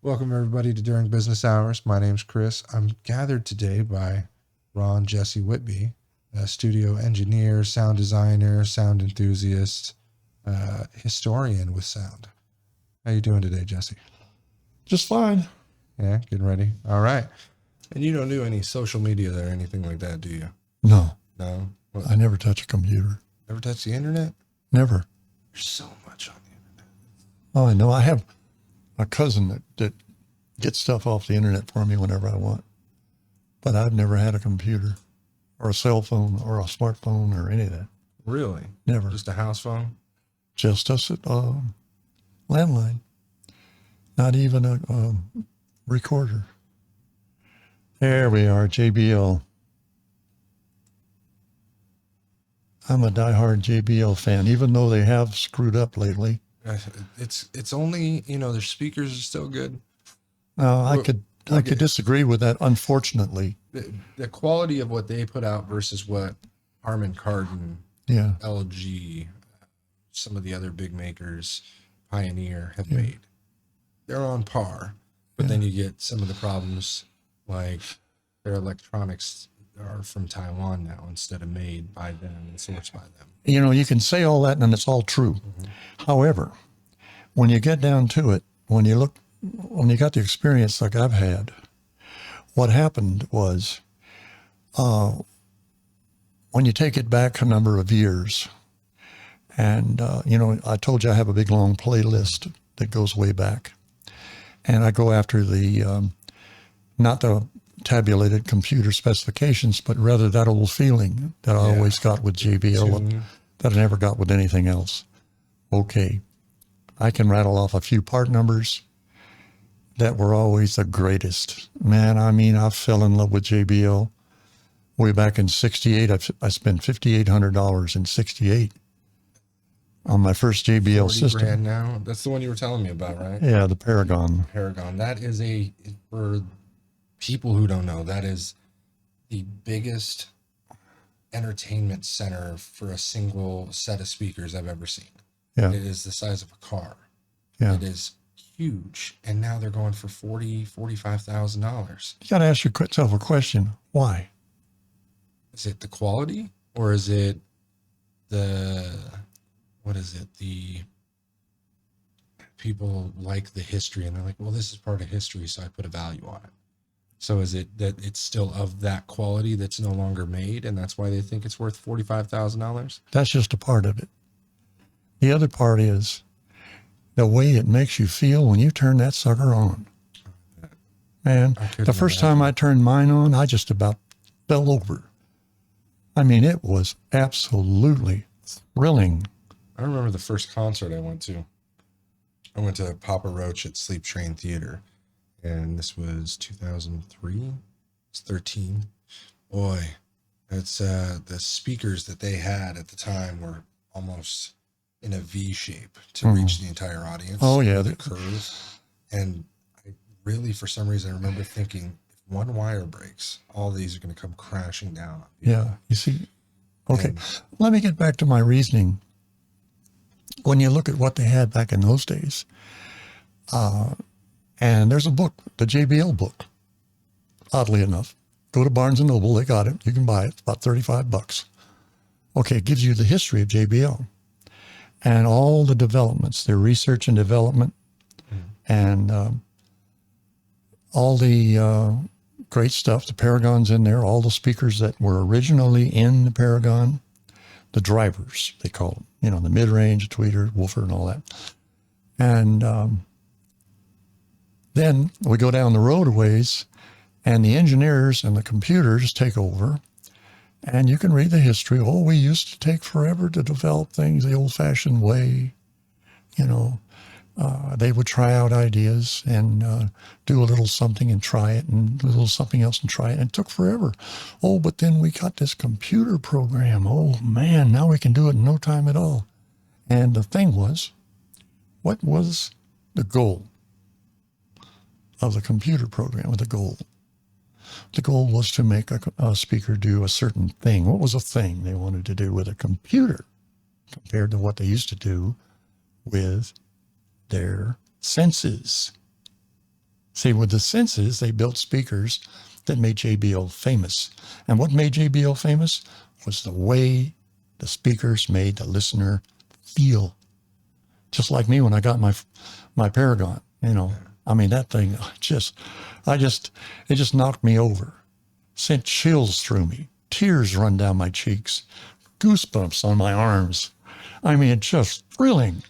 Welcome, everybody, to During Business Hours. My name's Chris. I'm gathered today by Jesse Whitby, a studio engineer, sound designer, sound enthusiast, historian with sound. How you doing today, Jesse? Just fine. Yeah, getting ready. All right. And you don't do any social media or anything like that, do you? No, No? I never touch a computer. Never touch the internet? Never. There's so much on the internet. Oh, I know. I have a cousin that gets stuff off the internet for me whenever I want. But I've never had a computer or a cell phone or a smartphone or any of that. Really? Never. Just a house phone? Just a landline. Not even a recorder. There we are, JBL. I'm a diehard JBL fan, even though they have screwed up lately. It's only, their speakers are still good. I could disagree with that, unfortunately. The quality of what they put out versus what Harman Kardon, LG, some of the other big makers, Pioneer, have made. They're on par. But then you get some of the problems, like their electronics are from Taiwan now instead of made by them and sourced by them. You can say all that and it's all true. Mm-hmm. However, when you get down to it, when you got the experience like I've had, what happened was, when you take it back a number of years, and, I told you I have a big long playlist that goes way back. And I go after the, not the tabulated computer specifications, but rather that old feeling that I always got with JBL that I never got with anything else. Okay. I can rattle off a few part numbers that were always the greatest. Man, I fell in love with JBL way back in 68. I spent $5,800 in 68 on my first JBL system. $40,000 now. That's the one you were telling me about, right? Yeah, the Paragon. That is for people who don't know, that is the biggest entertainment center for a single set of speakers I've ever seen. Yeah. It is the size of a car. Yeah. It is huge. And now they're going for $45,000. You got to ask yourself a question. Why? Is it the quality, or is it the people like the history and they're like, well, this is part of history, so I put a value on it. So is it that it's still of that quality that's no longer made, and that's why they think it's worth $45,000? That's just a part of it. The other part is the way it makes you feel when you turn that sucker on. Man, the first time I turned mine on, I just about fell over. It was absolutely thrilling. I remember the first concert I went to. I went to Papa Roach at Sleep Train Theater, and this was 2003. It's 13. Boy, it's the speakers that they had at the time were almost in a V shape to reach the entire audience. Oh yeah, the curve. And I really, for some reason, I remember thinking, if one wire breaks, all these are going to come crashing down. Yeah, you see. Okay, let me get back to my reasoning. When you look at what they had back in those days, and there's a book, the JBL book, oddly enough. Go to Barnes & Noble, they got it. You can buy it. It's about $35. Okay, it gives you the history of JBL and all the developments, their research and development, and all the great stuff. The Paragon's in there, all the speakers that were originally in the Paragon, the drivers, they call them, the mid-range, tweeter, woofer, and all that. And then we go down the road a ways, and the engineers and the computers take over, and you can read the history. Oh, we used to take forever to develop things the old-fashioned way. They would try out ideas and do a little something and try it, and a little something else and try it. And it took forever. Oh, but then we got this computer program. Oh, man, now we can do it in no time at all. And the thing was, what was the goal of the computer program? The goal was to make a speaker do a certain thing. What was a thing they wanted to do with a computer compared to what they used to do with their senses? See, with the Senses, they built speakers that made JBL famous. And what made JBL famous was the way the speakers made the listener feel. Just like me when I got my Paragon, you know. I mean, that thing it just knocked me over. Sent chills through me. Tears run down my cheeks. Goosebumps on my arms. I mean, it's just thrilling.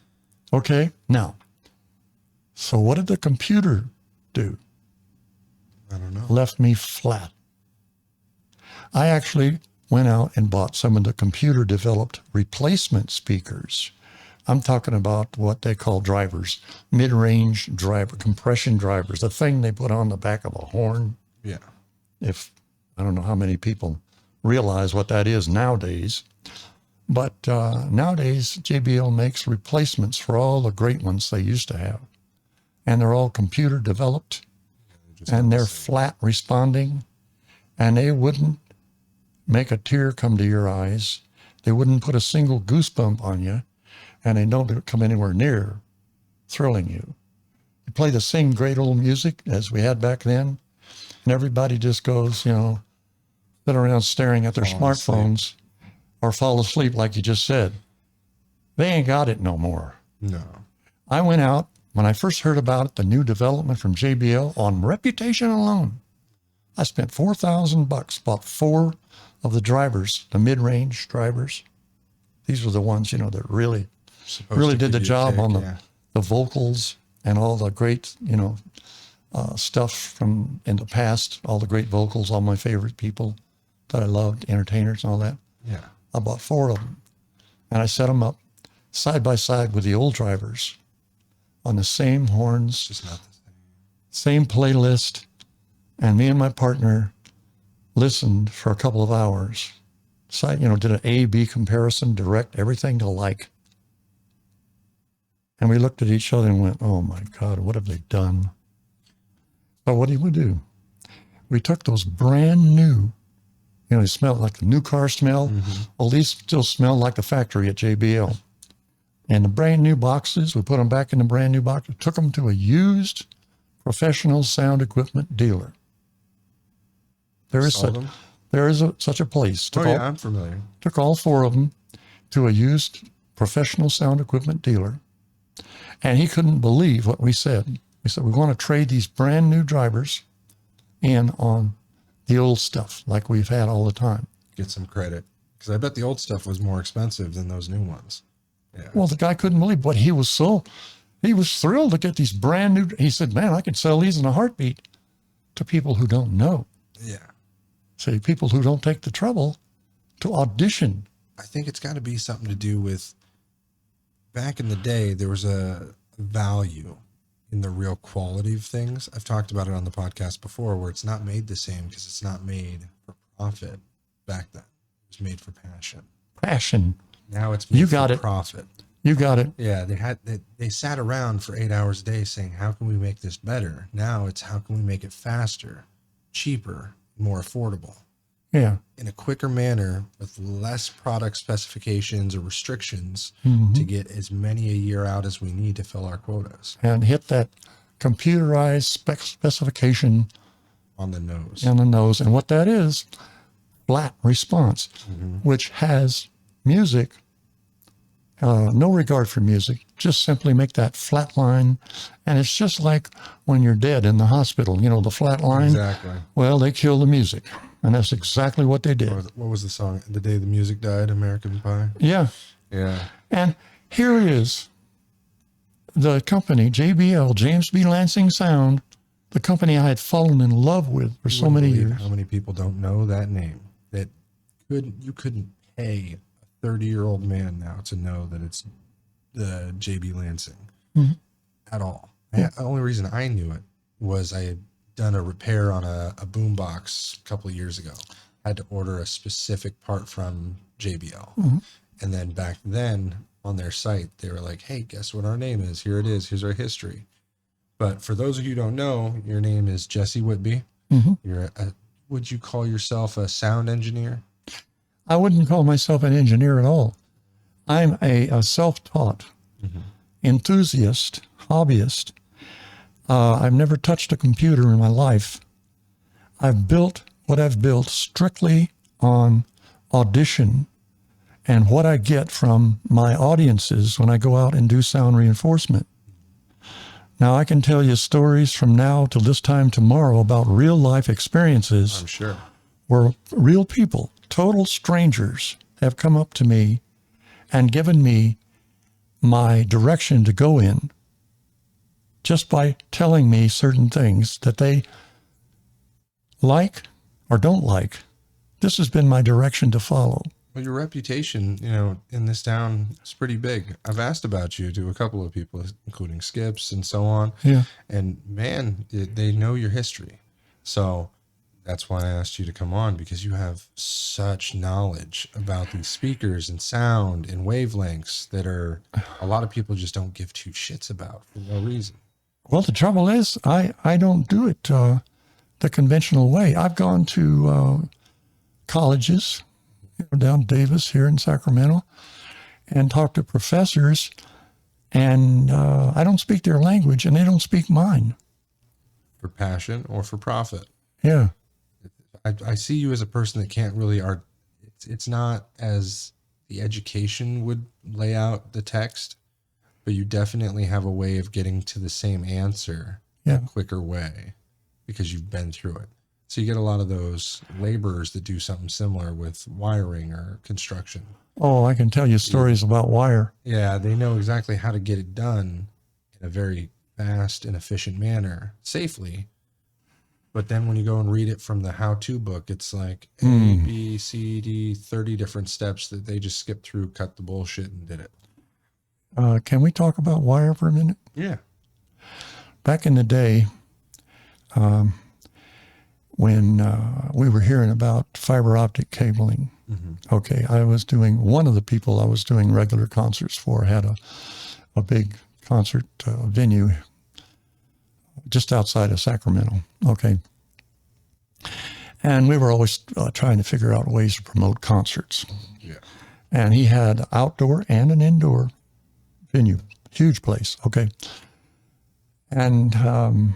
Okay, now, so what did the computer do? I don't know. Left me flat. I actually went out and bought some of the computer-developed replacement speakers. I'm talking about what they call drivers, mid-range driver, compression drivers, the thing they put on the back of a horn. Yeah. If I don't know how many people realize what that is nowadays. But nowadays, JBL makes replacements for all the great ones they used to have. And they're all computer developed. And they're flat responding. And they wouldn't make a tear come to your eyes. They wouldn't put a single goosebump on you. And they don't come anywhere near thrilling you. You play the same great old music as we had back then. And everybody just goes, you know, sit around staring at their smartphones. Or fall asleep, like you just said. They ain't got it no more. No. I went out, when I first heard about it, the new development from JBL, on reputation alone. I spent $4,000, bought 4 of the drivers, the mid-range drivers. These were the ones, you know, that really did the job on the vocals and all the great, you know, stuff from in the past, all the great vocals, all my favorite people that I loved, entertainers and all that. Yeah. I bought 4 of them, and I set them up side by side with the old drivers on the same horns, Just not the same. same playlist, and me and my partner listened for a couple of hours. So, you know, did an A-B comparison, direct everything to like. And we looked at each other and went, oh my God, what have they done? So what did we do? We took those brand new, you know, they smell like the new car smell. Mm-hmm. Well, these still smell like the factory at JBL. And the brand new boxes, we put them back in the brand new box, took them to a used professional sound equipment dealer. There is such a place. I'm familiar. Took all 4 of them to a used professional sound equipment dealer. And he couldn't believe what we said. We said, we want to trade these brand new drivers in on the old stuff like we've had all the time. Get some credit. Because I bet the old stuff was more expensive than those new ones. Yeah. Well, the guy couldn't believe, but he was thrilled to get these brand new. He said, man, I could sell these in a heartbeat to people who don't know. Yeah. See, people who don't take the trouble to audition. I think it's got to be something to do with back in the day, there was a value in the real quality of things. I've talked about it on the podcast before where it's not made the same because it's not made for profit back then. It was made for passion. Passion. Now it's made for profit. You got it. Yeah, they sat around for 8 hours a day saying, how can we make this better? Now it's how can we make it faster, cheaper, more affordable. Yeah. In a quicker manner with less product specifications or restrictions to get as many a year out as we need to fill our quotas. And hit that computerized specification on the nose. And what that is, flat response, which has music, no regard for music, just simply make that flat line. And it's just like when you're dead in the hospital, you know, the flat line. Exactly. Well, they kill the music. And that's exactly what they did. What was the song? The Day the Music Died, American Pie? Yeah. Yeah. And here is the company, JBL, James B. Lansing Sound, the company I had fallen in love with for so many years. How many people don't know that name? That you couldn't pay a 30-year-old man now to know that it's the JB Lansing at all. Yeah. The only reason I knew it was I had done a repair on a boombox a couple of years ago. I had to order a specific part from JBL. And then back then on their site, they were like, hey, guess what our name is? Here it is. Here's our history. But for those of you who don't know, your name is Jesse Whitby. You're would you call yourself a sound engineer? I wouldn't call myself an engineer at all. I'm a self-taught enthusiast, hobbyist. I've never touched a computer in my life. I've built what I've built strictly on audition and what I get from my audiences when I go out and do sound reinforcement. Now, I can tell you stories from now till this time tomorrow about real life experiences. I'm sure. Where real people, total strangers, have come up to me and given me my direction to go in just by telling me certain things that they like or don't like. This has been my direction to follow. Well, your reputation, in this town is pretty big. I've asked about you to a couple of people, including Skips and so on. Yeah. And man, they know your history. So that's why I asked you to come on, because you have such knowledge about these speakers and sound and wavelengths that a lot of people just don't give two shits about for no reason. Well, the trouble is I don't do it the conventional way. I've gone to colleges, down Davis here in Sacramento, and talked to professors, and I don't speak their language and they don't speak mine. For passion or for profit. Yeah. I see you as a person that can't really it's not as the education would lay out the text, but you definitely have a way of getting to the same answer in a quicker way because you've been through it. So you get a lot of those laborers that do something similar with wiring or construction. Oh, I can tell you stories about wire. Yeah, they know exactly how to get it done in a very fast and efficient manner, safely. But then when you go and read it from the how-to book, it's like A, B, C, D, 30 different steps that they just skipped through, cut the bullshit, and did it. Can we talk about wire for a minute? Yeah. Back in the day, when we were hearing about fiber optic cabling, okay, one of the people I was doing regular concerts for had a big concert venue just outside of Sacramento, okay? And we were always trying to figure out ways to promote concerts. Yeah. And he had outdoor and an indoor venue, huge place, okay? And I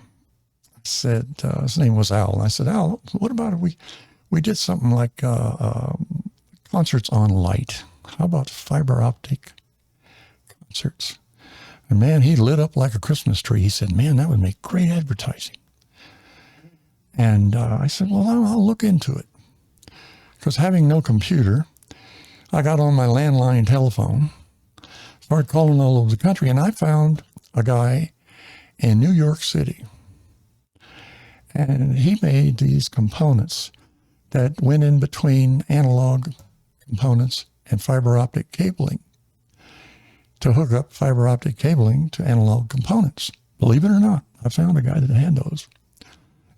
said, his name was Al, and I said, Al, what about if we did something like concerts on light? How about fiber optic concerts? And man, he lit up like a Christmas tree. He said, man, that would make great advertising. And I said, well, I'll look into it. Because having no computer, I got on my landline telephone, started calling all over the country, and I found a guy in New York City. And he made these components that went in between analog components and fiber optic cabling to hook up fiber optic cabling to analog components. Believe it or not, I found a guy that had those.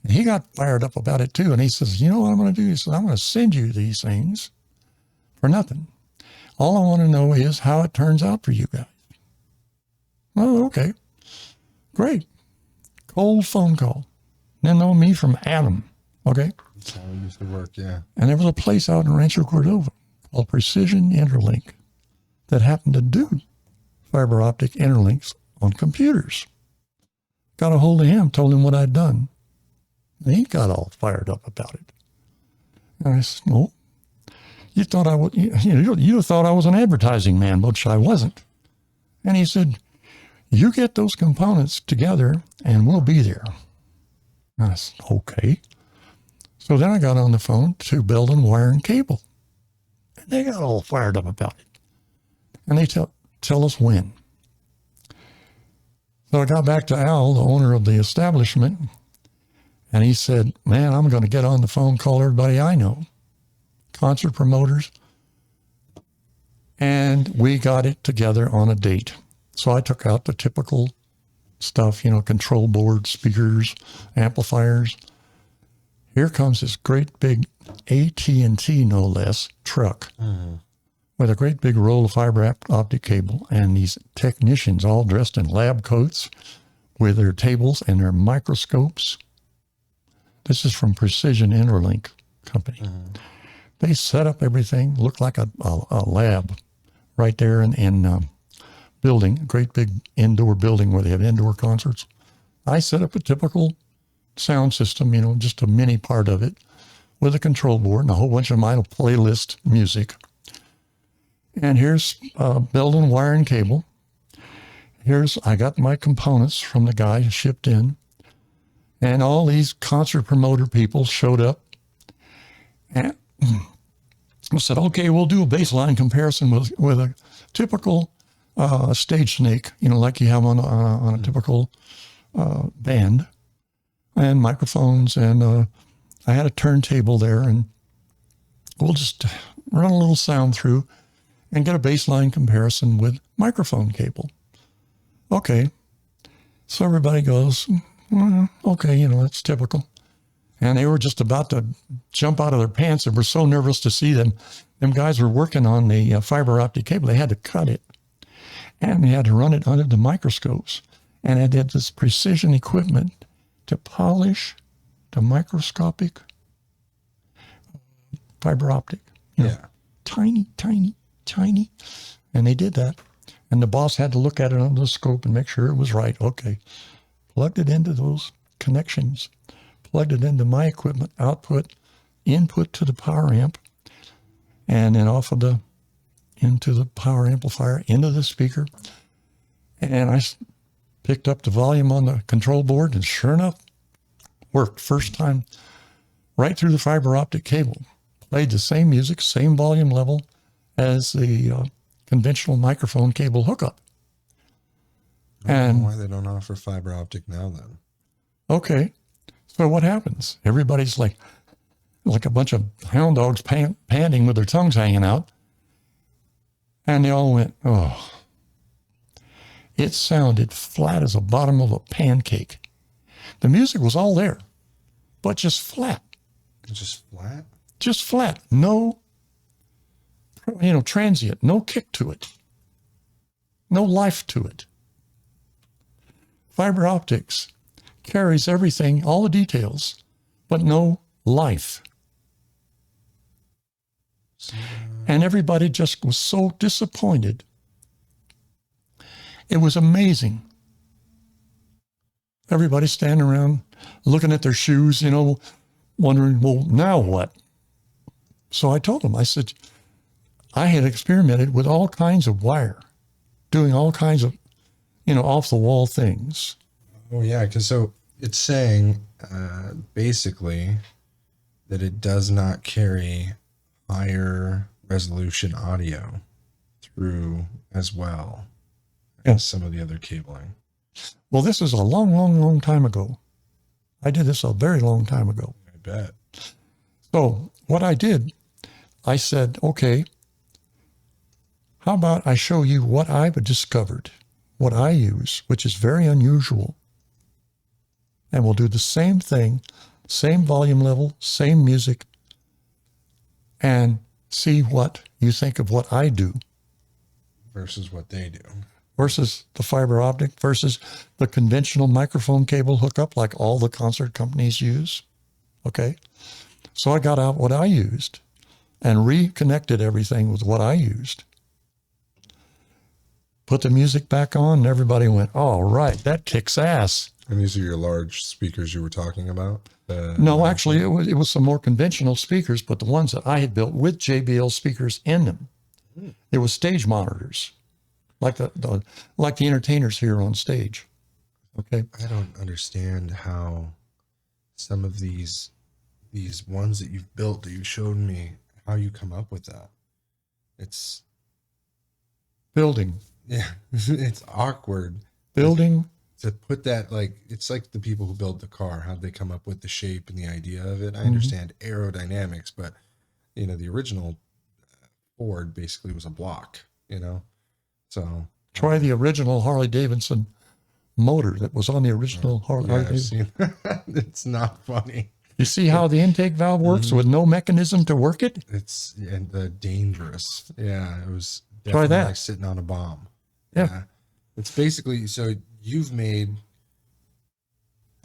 And he got fired up about it too. And he says, you know what I'm going to do? He says, I'm going to send you these things for nothing. All I want to know is how it turns out for you guys. Oh, okay. Great. Cold phone call. Didn't know me from Adam. Okay. That's how it used to work, yeah. And there was a place out in Rancho Cordova called Precision Interlink that happened to do fiber optic interlinks on computers. Got a hold of him, told him what I'd done. And he got all fired up about it. And I said, well, you thought you thought I was an advertising man, which I wasn't. And he said, you get those components together and we'll be there. And I said, okay. So then I got on the phone to Bell and Wire and Cable. And they got all fired up about it. And they tell us when. So I got back to Al, the owner of the establishment, and he said, man, I'm going to get on the phone, call everybody I know, concert promoters. And we got it together on a date. So I took out the typical stuff, control board, speakers, amplifiers. Here comes this great big AT&T, no less, truck with a great big roll of fiber optic cable, and these technicians all dressed in lab coats with their tables and their microscopes. This is from Precision Interlink Company. They set up everything, looked like a lab right there in building, a great big indoor building where they have indoor concerts. I set up a typical sound system, you know, just a mini part of it with a control board and a whole bunch of my playlist music. And here's belt and wire and cable. I got my components from the guy shipped in. And all these concert promoter people showed up. And I said, okay, we'll do a baseline comparison with a typical stage snake, you know, like you have on a typical band, and microphones. And I had a turntable there, and we'll just run a little sound through and get a baseline comparison with microphone cable. Okay. So everybody goes, okay, you know, that's typical. And they were just about to jump out of their pants and were so nervous to see them. Them guys were working on the fiber optic cable. They had to cut it, and they had to run it under the microscopes. And it had this precision equipment to polish the microscopic fiber optic. You know, tiny, tiny, tiny. And they did that. And the boss had to look at it under the scope and make sure it was right. Okay. Plugged it into those connections. Plugged it into my equipment, output, input to the power amp, and then into the power amplifier, into the speaker. And I picked up the volume on the control board, and sure enough, worked first time right through the fiber optic cable. Played the same music, same volume level as the conventional microphone cable hookup. I don't know why they don't offer fiber optic now then. Okay. So what happens? Everybody's like a bunch of hound dogs panting with their tongues hanging out. And they all went, oh. It sounded flat as the bottom of a pancake. The music was all there, but just flat. Just flat? Just flat. No, you know, transient. No kick to it. No life to it. Fiber optics carries everything, all the details, but no life. And everybody just was so disappointed. It was amazing. Everybody standing around looking at their shoes, you know, wondering, well, now what? So I told them, I said, I had experimented with all kinds of wire, doing all kinds of, you know, off-the-wall things. Oh, yeah, because so it's saying basically that it does not carry higher resolution audio through as well as some of the other cabling. Well, this is a long, long, long time ago. I did this a very long time ago. I bet. So what I did, I said, okay, how about I show you what I've discovered, what I use, which is very unusual. And we'll do the same thing, same volume level, same music, and see what you think of what I do. Versus what they do. Versus the fiber optic, versus the conventional microphone cable hookup like all the concert companies use. Okay? So I got out what I used and reconnected everything with what I used. Put the music back on, and everybody went, oh, right, that kicks ass. And these are your large speakers you were talking about? No, actually, it was some more conventional speakers, but the ones that I had built with JBL speakers in them. There was stage monitors, like the entertainers here on stage. Okay. I don't understand how some of these ones that you've built that you showed me, how you come up with that. It's building. Yeah, it's awkward. Building. To put that, like, it's like the people who build the car, how they come up with the shape and the idea of it. I understand aerodynamics, but, you know, the original Ford basically was a block, you know? So try the original Harley Davidson motor that was on the original Harley Davidson. It's not funny. You see how the intake valve works with no mechanism to work it? It's dangerous. Yeah, it was definitely try that. Like sitting on a bomb. Yeah. It's basically, so you've made,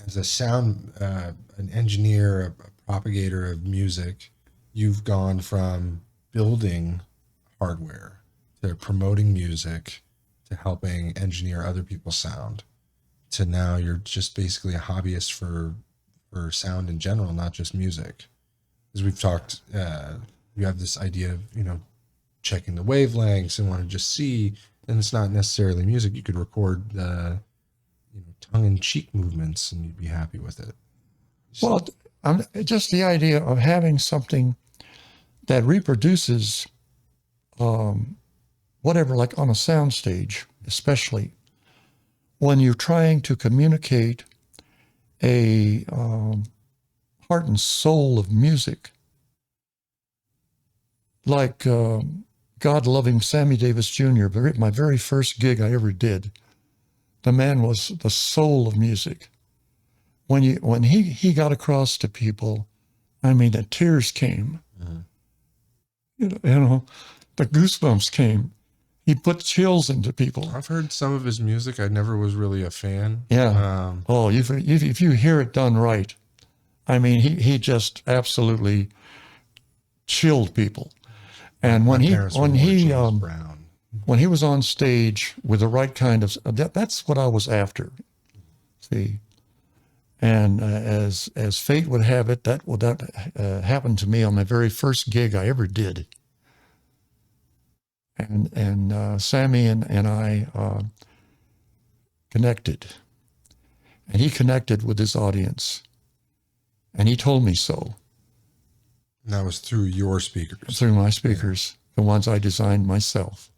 as a sound, an engineer, a propagator of music, you've gone from building hardware to promoting music to helping engineer other people's sound to now you're just basically a hobbyist for sound in general, not just music. As we've talked, you have this idea of, checking the wavelengths and want to just see, and it's not necessarily music. You could record tongue-in-cheek movements and you'd be happy with it. Well, just the idea of having something that reproduces whatever, like on a soundstage, especially when you're trying to communicate a heart and soul of music, like God-loving Sammy Davis Jr., my very first gig I ever did. The man was the soul of music. When he got across to people, I mean, the tears came. Mm-hmm. The goosebumps came. He put chills into people. I've heard some of his music. I never was really a fan. Yeah. If you hear it done right, I mean, he just absolutely chilled people. And when he was on stage with the right kind of, that's what I was after. See, and as fate would have it, that happened to me on my very first gig I ever did. And Sammy and I connected, and he connected with his audience, and he told me so. And that was through your speakers? Through my speakers, the ones I designed myself.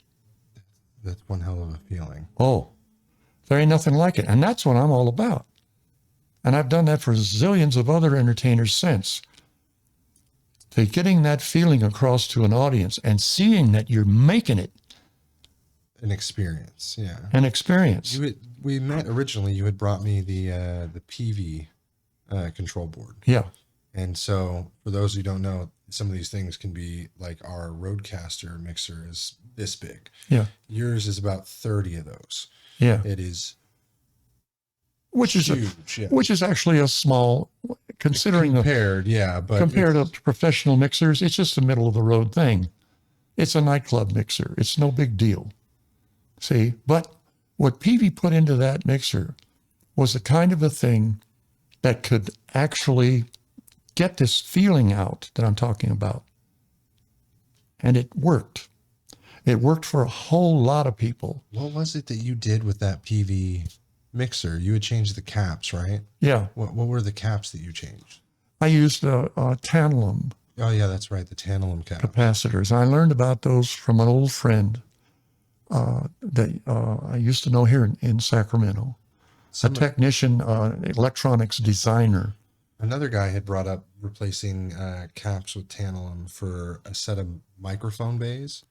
That's one hell of a feeling. Oh, there ain't nothing like it. And that's what I'm all about. And I've done that for zillions of other entertainers since. So getting that feeling across to an audience and seeing that you're making it. An experience, yeah. An experience. We met originally. You had brought me the PV control board. Yeah. And so for those who don't know, some of these things can be like our Rodecaster mixer is this big. Yeah. Yours is about 30 of those. Yeah. It is which huge. Which is actually a small, considering compared to professional mixers, it's just a middle of the road thing. It's a nightclub mixer. It's no big deal. See, but what Peavy put into that mixer was the kind of a thing that could actually get this feeling out that I'm talking about. And it worked. It worked for a whole lot of people. What was it that you did with that PV mixer? You had changed the caps, right? Yeah. What were the caps that you changed? I used a tantalum. Oh, yeah, that's right, the tantalum cap. Capacitors. I learned about those from an old friend that I used to know here in Sacramento. A technician, electronics designer. Another guy had brought up replacing caps with tantalum for a set of microphone bays.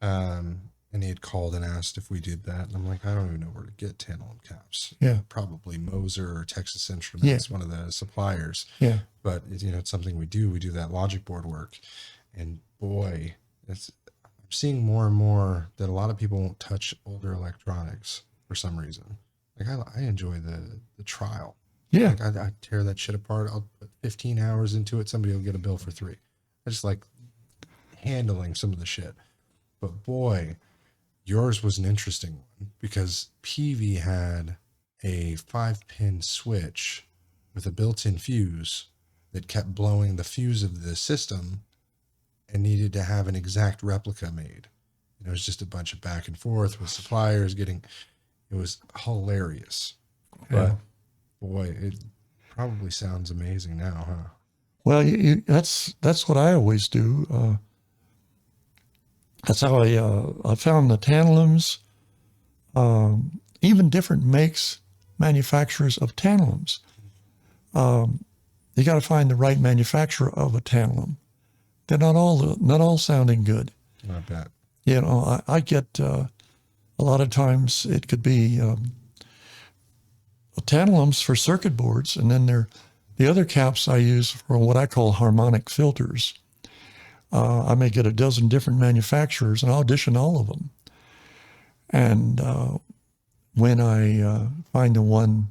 And he had called and asked if we did that. And I'm like, I don't even know where to get tantalum caps. Yeah. Probably Moser or Texas Instruments, one of the suppliers. Yeah. But, it's something we do. We do that logic board work. And boy, I'm seeing more and more that a lot of people won't touch older electronics for some reason. Like I enjoy the trial. Yeah. Like I tear that shit apart. I'll put 15 hours into it. Somebody will get a bill for 3. I just like handling some of the shit. But boy, yours was an interesting one because PV had a 5-pin switch with a built-in fuse that kept blowing the fuse of the system and needed to have an exact replica made. And it was just a bunch of back and forth with suppliers it was hilarious. Yeah. But boy, it probably sounds amazing now, huh? Well, that's what I always do. That's how I found the tantalums, even different manufacturers of tantalums. You got to find the right manufacturer of a tantalum. They're not all sounding good. I bet. I get a lot of times it could be tantalums for circuit boards, and then the other caps I use for what I call harmonic filters. I may get a dozen different manufacturers and audition all of them. And when I find the one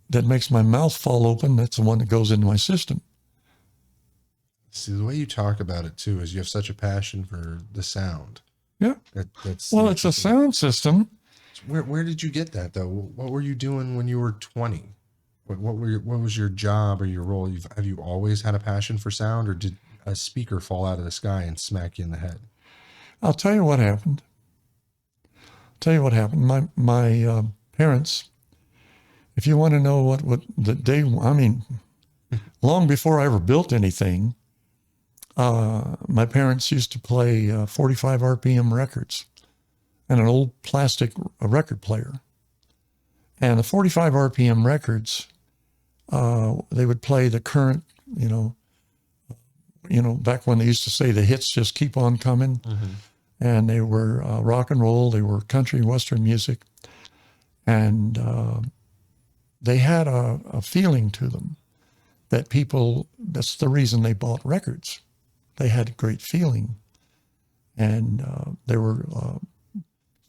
that makes my mouth fall open, that's the one that goes into my system. See, the way you talk about it, too, is you have such a passion for the sound. Yeah. That's well, it's a sound system Where did you get that though? What were you doing when you were 20? What was your job or your role? Have you always had a passion for sound, or did a speaker fall out of the sky and smack you in the head? I'll tell you what happened. My parents, if you want to know what the day, I mean, long before I ever built anything, my parents used to play 45 RPM records and an old plastic record player. And the 45 RPM records, they would play the current, back when they used to say the hits just keep on coming. Mm-hmm. And they were rock and roll, they were country and western music. And they had a feeling to them that that's the reason they bought records. They had a great feeling. And there were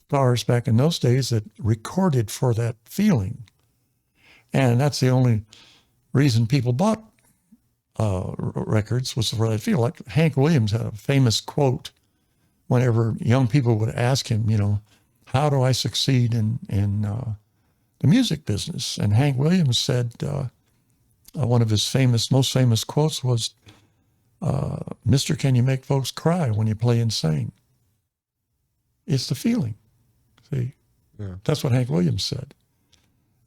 stars back in those days that recorded for that feeling. And that's the only reason people bought records, was for that feel. Like Hank Williams had a famous quote whenever young people would ask him, how do I succeed in the music business? And Hank Williams said, one of his most famous quotes was, Mister, can you make folks cry when you play and sing? It's the feeling. See, yeah. That's what Hank Williams said.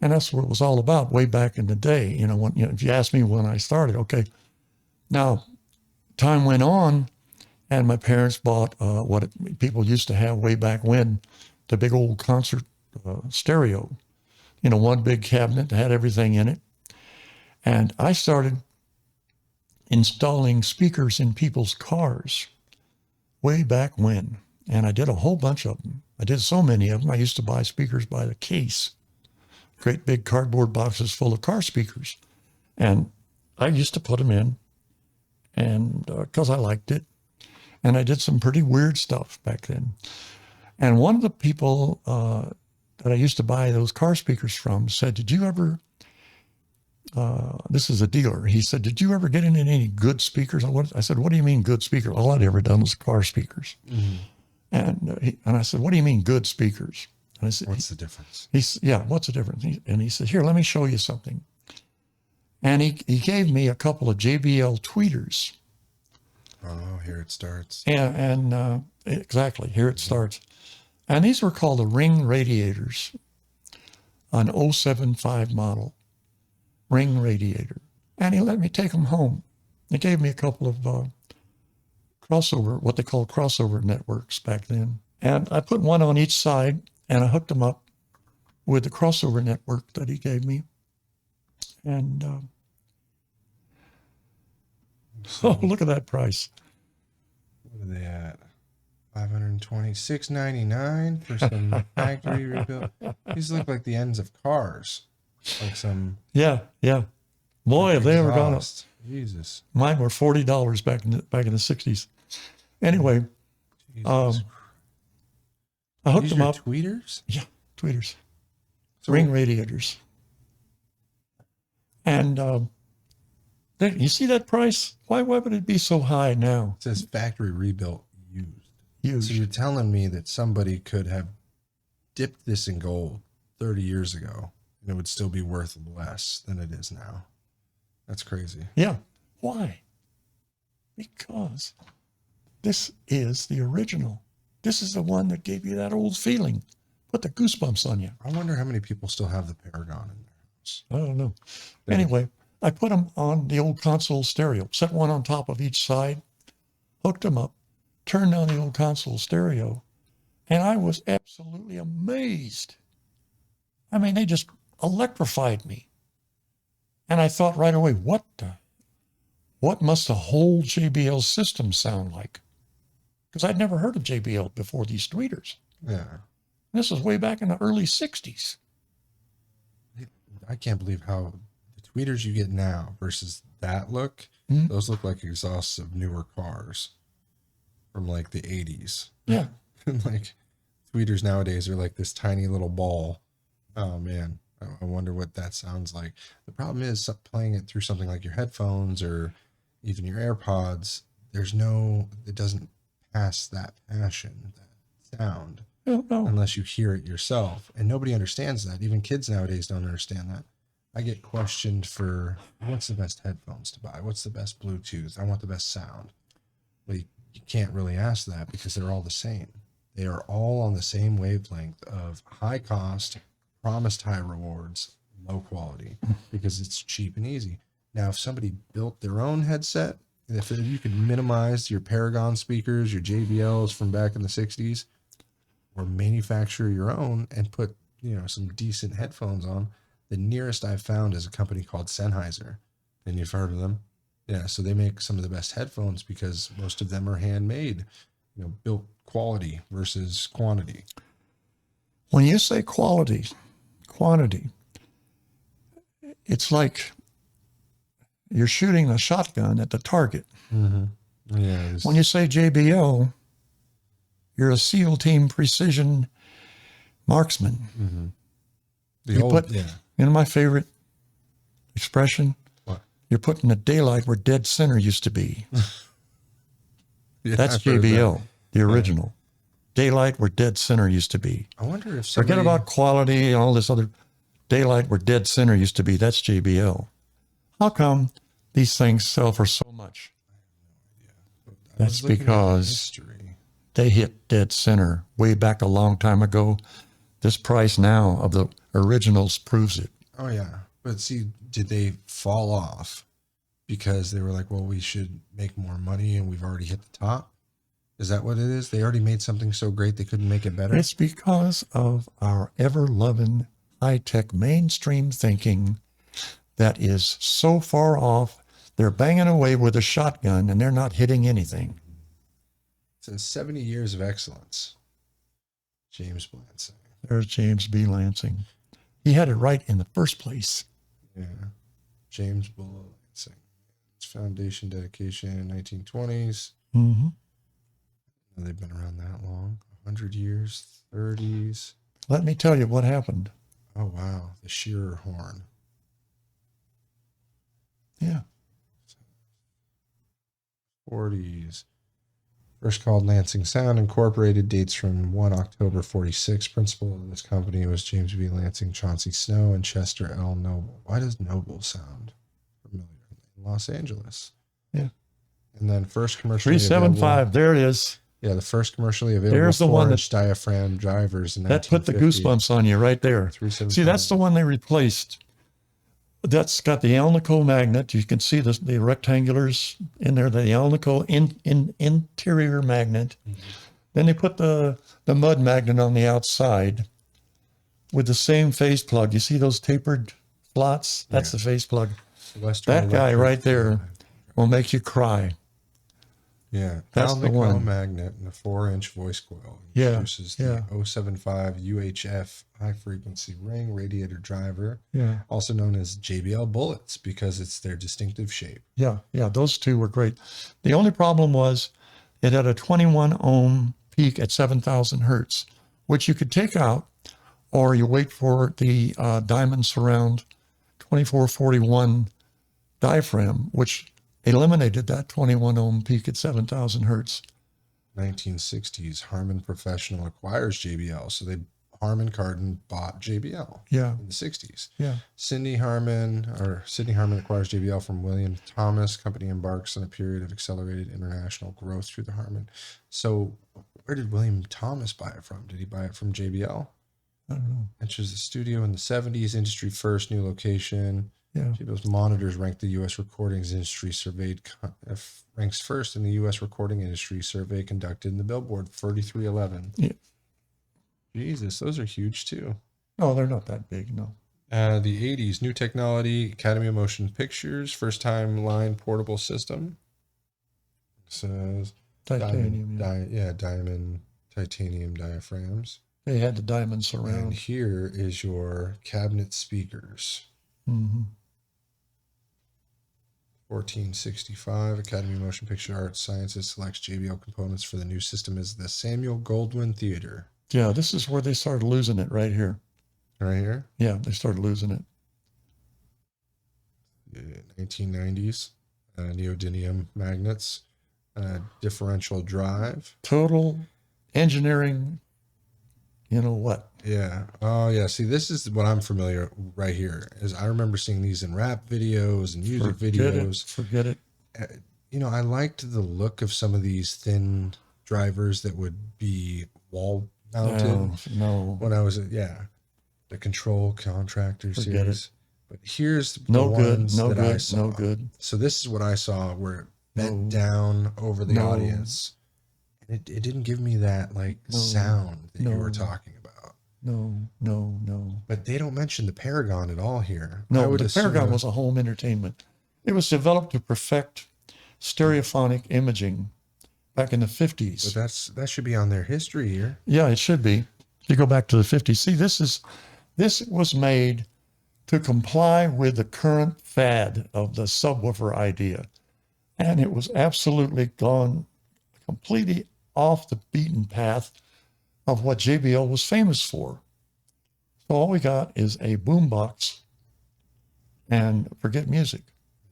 And that's what it was all about way back in the day. If you ask me when I started, okay. Now, time went on, and my parents bought what people used to have way back when, the big old concert stereo. One big cabinet that had everything in it. And I started installing speakers in people's cars way back when. And I did a whole bunch of them. I did so many of them. I used to buy speakers by the case, great big cardboard boxes full of car speakers. And I used to put them in, and because I liked it. And I did some pretty weird stuff back then. And one of the people that I used to buy those car speakers from said, did you ever, this is a dealer, he said, did you ever get in any good speakers? I said, what do you mean good speakers? All I'd ever done was car speakers. Mm-hmm. And I said, what do you mean good speakers? And I said, what's the difference? What's the difference? And he said, here, let me show you something. And he gave me a couple of JBL tweeters. Oh, here it starts. And exactly, here it starts. And these were called the Ring Radiators, an 075 model Ring Radiator. And he let me take them home. He gave me a couple of what they call crossover networks back then. And I put one on each side, and I hooked them up with the crossover network that he gave me. And oh, look at that price. What are they at? $520, $699 for some factory rebuilt. These look like the ends of cars. Like some. Yeah. Boy, have they ever gone up. Jesus. Mine were $40 back in the 60s. Anyway, I hooked them up. Tweeters? Yeah, tweeters. So, Ring radiators. And you see that price? Why would it be so high now? It says factory rebuilt used. So you're telling me that somebody could have dipped this in gold 30 years ago and it would still be worth less than it is now. That's crazy. Yeah. Why? Because this is the original. This is the one that gave you that old feeling. Put the goosebumps on you. I wonder how many people still have the Paragon in their house. I don't know. Anyway, I put them on the old console stereo, set one on top of each side, hooked them up, turned on the old console stereo, and I was absolutely amazed. I mean, they just electrified me. And I thought right away, what must the whole JBL system sound like? Because I'd never heard of JBL before these tweeters. Yeah. This was way back in the early 60s. I can't believe how the tweeters you get now versus that look, those look like exhausts of newer cars from like the 80s. Yeah. Like tweeters nowadays are like this tiny little ball. Oh man, I wonder what that sounds like. The problem is playing it through something like your headphones or even your AirPods. It doesn't pass that passion, that sound. No, no. unless you hear it yourself. And nobody understands that. Even kids nowadays don't understand that. I get questioned for what's the best headphones to buy? What's the best Bluetooth? I want the best sound. Well, you can't really ask that because they're all the same. They are all on the same wavelength of high cost, promised high rewards, low quality, because it's cheap and easy. Now, if somebody built their own headset, if you could minimize your Paragon speakers, your JBLs from back in the 60s, or manufacture your own and put, some decent headphones on, the nearest I've found is a company called Sennheiser. And you've heard of them? Yeah, so they make some of the best headphones because most of them are handmade, built quality versus quantity. When you say quantity, it's like you're shooting a shotgun at the target. Mm-hmm. Yeah. When you say JBL, you're a SEAL team precision marksman. Mm-hmm. My favorite expression, what? You're putting the daylight where dead center used to be. Yeah, that's JBL, the original. Daylight where dead center used to be. I wonder if Forget about quality and all this other daylight where dead center used to be. That's JBL. How come these things sell for so much? That's because they hit dead center way back a long time ago. This price now of the originals proves it. Oh, yeah. But see, did they fall off because they were like, well, we should make more money and we've already hit the top? Is that what it is? They already made something so great they couldn't make it better? It's because of our ever-loving high-tech mainstream thinking that is so far off. They're banging away with a shotgun and they're not hitting anything. It's 70 years of excellence. James Lansing. There's James B. Lansing. He had it right in the first place. Yeah. James B. Lansing. Its foundation dedication, 1920s. Mm-hmm. They've been around that long. 100 years, 30s. Let me tell you what happened. Oh, wow. The Shearer horn. Yeah. 40s. First called Lansing Sound Incorporated, dates from 1 October 46. Principal of this company was James B. Lansing, Chauncey Snow, and Chester L. Noble. Why does Noble sound familiar? In Los Angeles. Yeah. And then first commercially 375, there it is. Yeah, the first commercially available There's the one that diaphragm drivers in that put the goosebumps on you right there. See, that's the one they replaced. That's got the Alnico magnet. You can see the rectangulars in there, the Alnico interior magnet. Mm-hmm. Then they put the mud magnet on the outside with the same phase plug. You see those tapered slots? That's the phase plug. That guy right there will make you cry. Yeah, that's the one. Magnet and a 4-inch voice coil. Introduces the 075 UHF high frequency ring radiator driver. Yeah. Also known as JBL bullets because it's their distinctive shape. Yeah, those two were great. The only problem was it had a 21 ohm peak at 7,000 hertz, which you could take out, or you wait for the Diamond Surround 2441 diaphragm, which eliminated that 21 ohm peak at 7,000 hertz. 1960s, Harman Professional acquires JBL. So Harman Kardon bought JBL in the 60s. Yeah. Sidney Harman acquires JBL from William Thomas. Company embarks on a period of accelerated international growth through the Harman. So where did William Thomas buy it from? Did he buy it from JBL? I don't know. Enters the studio in the 70s, industry first, new location. Yeah. JBL's monitors ranked the U.S. recordings industry ranks first in the U.S. recording industry survey conducted in the Billboard 3311. Yeah. Jesus, those are huge too. No, they're not that big, no. The 80s, new technology, Academy of Motion Pictures, first time line portable system. It says titanium. Diamond titanium diaphragms. They had the Diamond Surround. And here is your cabinet speakers. Mm-hmm. 1465, Academy of Motion Picture Arts Sciences selects JBL components for the new system as the Samuel Goldwyn Theater. Yeah, this is where they started losing it right here. Right here? Yeah, they started losing it. 1990s, neodymium magnets, differential drive. Total engineering you know what? Yeah. Oh, yeah. See, this is what I'm familiar right here. Is I remember seeing these in rap videos and music videos. Forget it. You know, I liked the look of some of these thin drivers that would be wall mounted. No. When I was, the Control Contractor Forget series. it. But here's the No good. ones No that I good. saw. No good. So this is what I saw where it bent No. down over the No. audience. And it didn't give me that like sound that you were talking about. No. But they don't mention the Paragon at all here. No, the Paragon was a home entertainment. It was developed to perfect stereophonic imaging back in the 50s. But that should be on their history here. Yeah, it should be. If you go back to the 50s. See, this was made to comply with the current fad of the subwoofer idea. And it was absolutely gone completely off the beaten path of what JBL was famous for. So all we got is a boombox and forget music.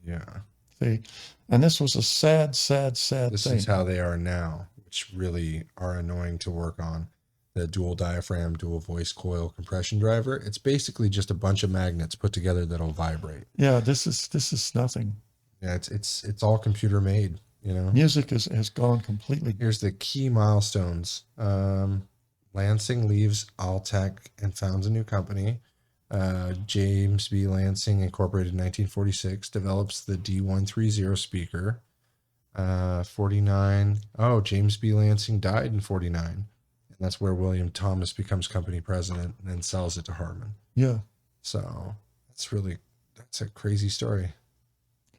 Yeah. See, and this was a sad thing. This is how they are now, which really are annoying to work on. The dual diaphragm, dual voice coil compression driver. It's basically just a bunch of magnets put together that'll vibrate. Yeah, this is nothing. Yeah, it's all computer made, you know. Music has gone completely. Here's the key milestones. Lansing leaves Altec and founds a new company. James B. Lansing, incorporated in 1946, develops the D130 speaker. 49. Oh, James B. Lansing died in 49. And that's where William Thomas becomes company president and then sells it to Harman. Yeah. So that's a crazy story.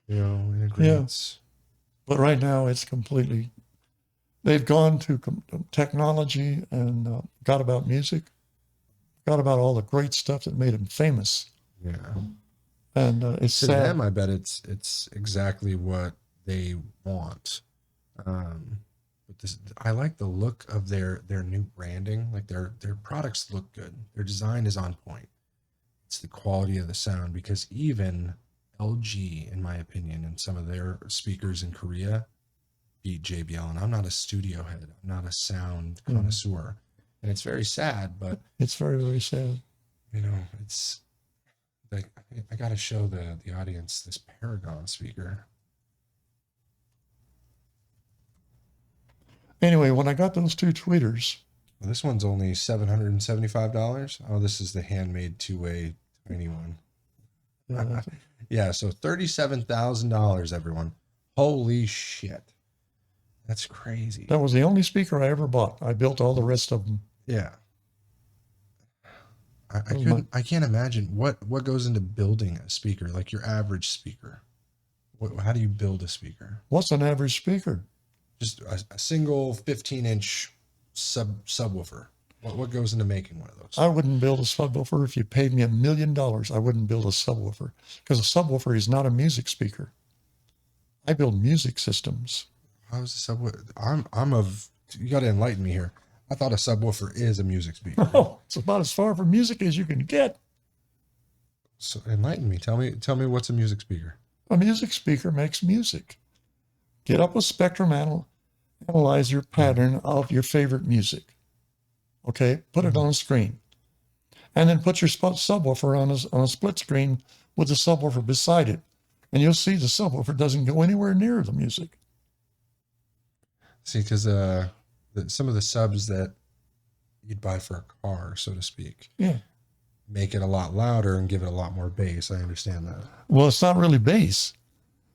You know, integrates. Yeah. But right now it's completely, they've gone to technology and got about music, got about all the great stuff that made them famous. Yeah. And it's to sad. them, I bet it's exactly what they want. But I like the look of their new branding. Like their products look good. Their design is on point. It's the quality of the sound, because even LG, in my opinion, and some of their speakers in Korea beat JBL. And I'm not a studio head. I'm not a sound connoisseur. And it's very sad, but it's very, very sad. You know, it's like I got to show the audience this Paragon speaker. Anyway, when I got those two tweeters. Well, this one's only $775. Oh, this is the handmade two-way tiny one. Yeah, so $37,000, everyone. Holy shit. That's crazy. That was the only speaker I ever bought. I built all the rest of them. Yeah. I can't imagine what goes into building a speaker, like your average speaker. How do you build a speaker? What's an average speaker? Just a single 15-inch subwoofer. What goes into making one of those? I wouldn't build a subwoofer if you paid me $1 million. I wouldn't build a subwoofer, because a subwoofer is not a music speaker. I build music systems. How's a subwoofer? You got to enlighten me here. I thought a subwoofer is a music speaker. Oh, it's about as far from music as you can get. So enlighten me. Tell me what's a music speaker. A music speaker makes music. Get up a spectrum, analyze your pattern of your favorite music. Okay, put it on a screen. And then put your subwoofer on a split screen with the subwoofer beside it. And you'll see the subwoofer doesn't go anywhere near the music. See, because some of the subs that you'd buy for a car, so to speak, make it a lot louder and give it a lot more bass. I understand that. Well, it's not really bass.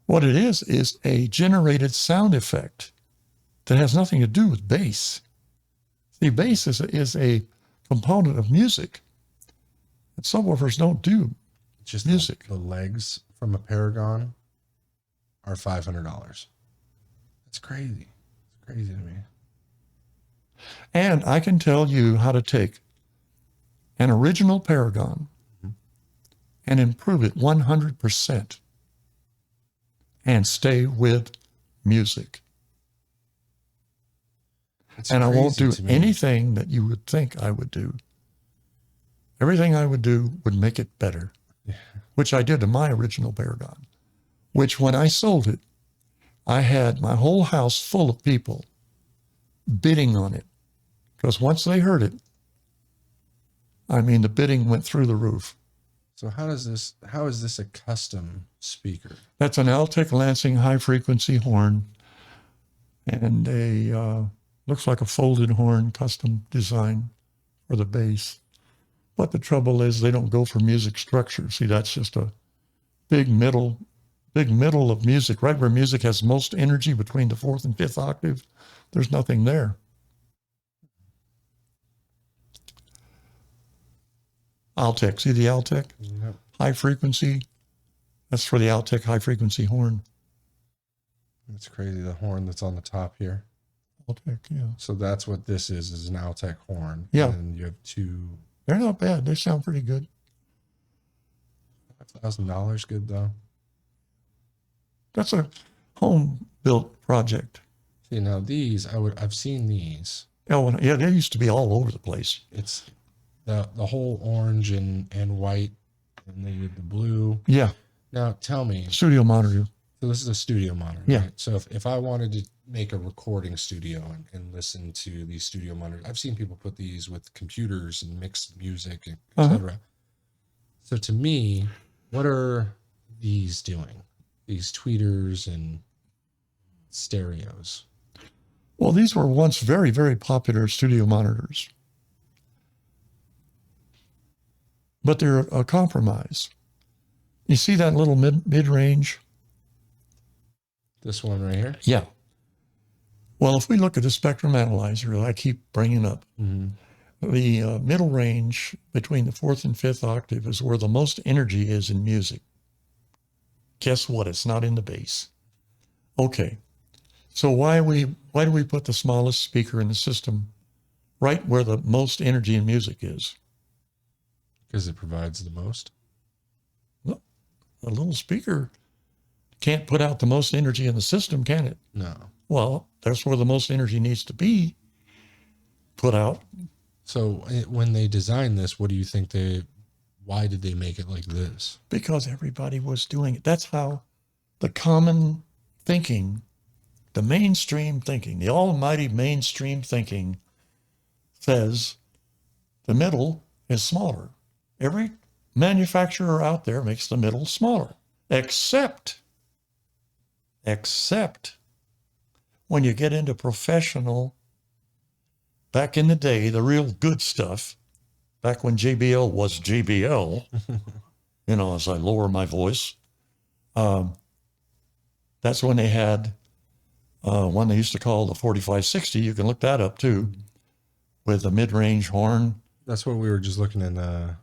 What it is a generated sound effect that has nothing to do with bass. See, bass is a component of music. And subwoofers don't do just music. The legs from a Paragon are $500. That's crazy. It's crazy to me. And I can tell you how to take an original Paragon and improve it 100% and stay with music. And I won't do anything that you would think I would do. Everything I would do would make it better, which I did to my original Paragon, which when I sold it, I had my whole house full of people bidding on it. Because once they heard it, I mean, the bidding went through the roof. So how is this a custom speaker? That's an Altec Lansing high frequency horn, and a looks like a folded horn, custom design for the bass. But the trouble is they don't go for music structure. See, that's just a big middle of music, right where music has most energy between the fourth and fifth octave. There's nothing there. Altec, see the Altec? Yep. High frequency. That's for the Altec high frequency horn. That's crazy. The horn that's on the top here. Altec, yeah. So that's what this is an Altec horn. Yeah. And you have two. They're not bad. They sound pretty good. $5,000 good though. That's a home built project. See, now these I've seen these. Oh, yeah, they used to be all over the place. It's the whole orange and white, and they did the blue. Yeah. Now tell me, Studio monitor. so this is a studio monitor, Yeah. right? So if I wanted to make a recording studio and listen to these studio monitors, I've seen people put these with computers and mix music, etc. So to me, what are these doing? These tweeters and stereos. Well, these were once very, very popular studio monitors. But they're a compromise. You see that little mid-range? This one right here? Yeah. Well, if we look at the spectrum analyzer that I keep bringing up, the middle range between the fourth and fifth octave is where the most energy is in music. Guess what? It's not in the bass. Okay. So why do we put the smallest speaker in the system right where the most energy in music is? Because it provides the most. Well, a little speaker can't put out the most energy in the system, can it? No. Well, that's where the most energy needs to be put out. So when they designed this, what do you think why did they make it like this? Because everybody was doing it. That's how the common thinking, the mainstream thinking, the almighty mainstream thinking says the middle is smaller. Every manufacturer out there makes the middle smaller, except when you get into professional, back in the day, the real good stuff, back when JBL was JBL, as I lower my voice, that's when they had one they used to call the 4560. You can look that up too, with a mid-range horn. That's what we were just looking in the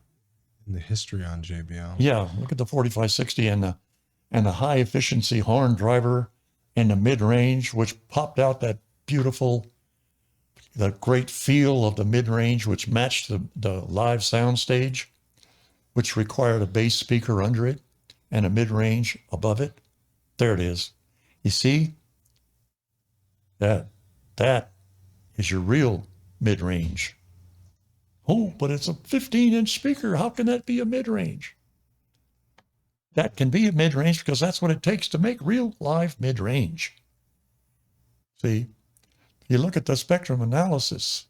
history on JBL. Yeah, look at the 4560 and the high efficiency horn driver in the mid-range, which popped out that beautiful, the great feel of the mid-range, which matched the live sound stage, which required a bass speaker under it and a mid-range above it. There it is. You see? That is your real mid-range. Oh, but it's a 15-inch speaker. How can that be a mid-range? That can be a mid-range because that's what it takes to make real live mid-range. See, you look at the spectrum analysis.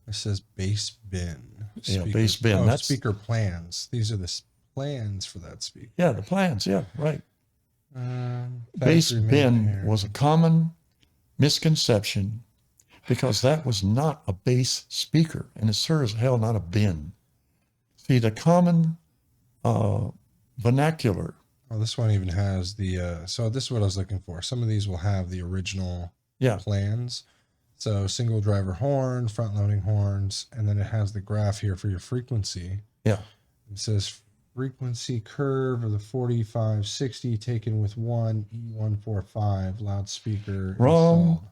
It says bass bin. Yeah, bass bin. Oh, That's speaker plans. These are the plans for that speaker. Yeah, the plans. Yeah, right. Bass bin was a common misconception because that was not a bass speaker, and it's sure as hell not a bin. See, the common vernacular. Oh, this one even has the, so this is what I was looking for. Some of these will have the original plans. So single driver horn, front loading horns, and then it has the graph here for your frequency. Yeah. It says frequency curve of the 4560 taken with one E145 loudspeaker. Wrong. Installed.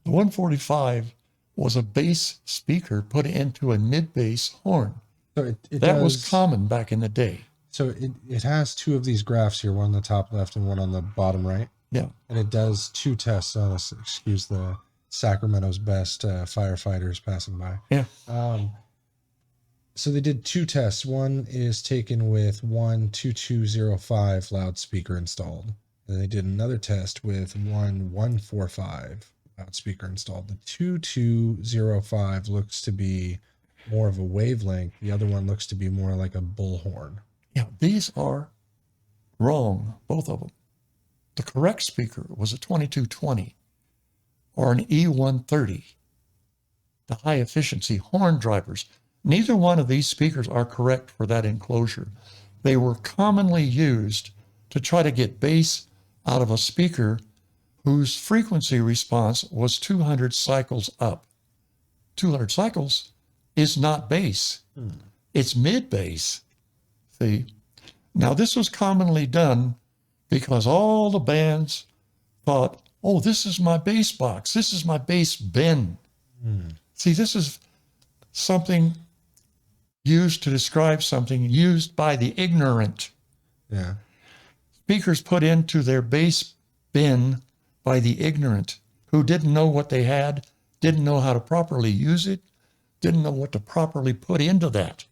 The 145 was a bass speaker put into a mid-bass horn. So that was common back in the day. So it has two of these graphs here, one on the top left and one on the bottom right. Yeah. And it does two tests on us. Excuse the Sacramentos best firefighters passing by. Yeah. So they did two tests. One is taken with one 2205 loudspeaker installed. And they did another test with one 145 loudspeaker installed. The 2205 looks to be more of a wavelength. The other one looks to be more like a bullhorn. Yeah, these are wrong, both of them. The correct speaker was a 2220 or an E130, the high efficiency horn drivers. Neither one of these speakers are correct for that enclosure. They were commonly used to try to get bass out of a speaker whose frequency response was 200 cycles up. 200 cycles is not bass. It's mid bass. See? Now, this was commonly done because all the bands thought, oh, this is my bass box. This is my bass bin. See, this is something used to describe something used by the ignorant. Yeah. Speakers put into their bass bin by the ignorant who didn't know what they had, didn't know how to properly use it, didn't know what to properly put into that.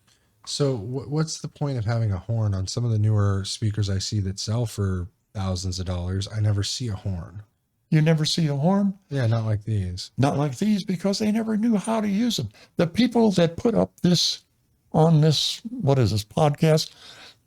So what's the point of having a horn on some of the newer speakers I see that sell for thousands of dollars? I never see a horn. You never see a horn? Yeah, not like these. Not like these because they never knew how to use them. The people that put up this on this, what is this, podcast,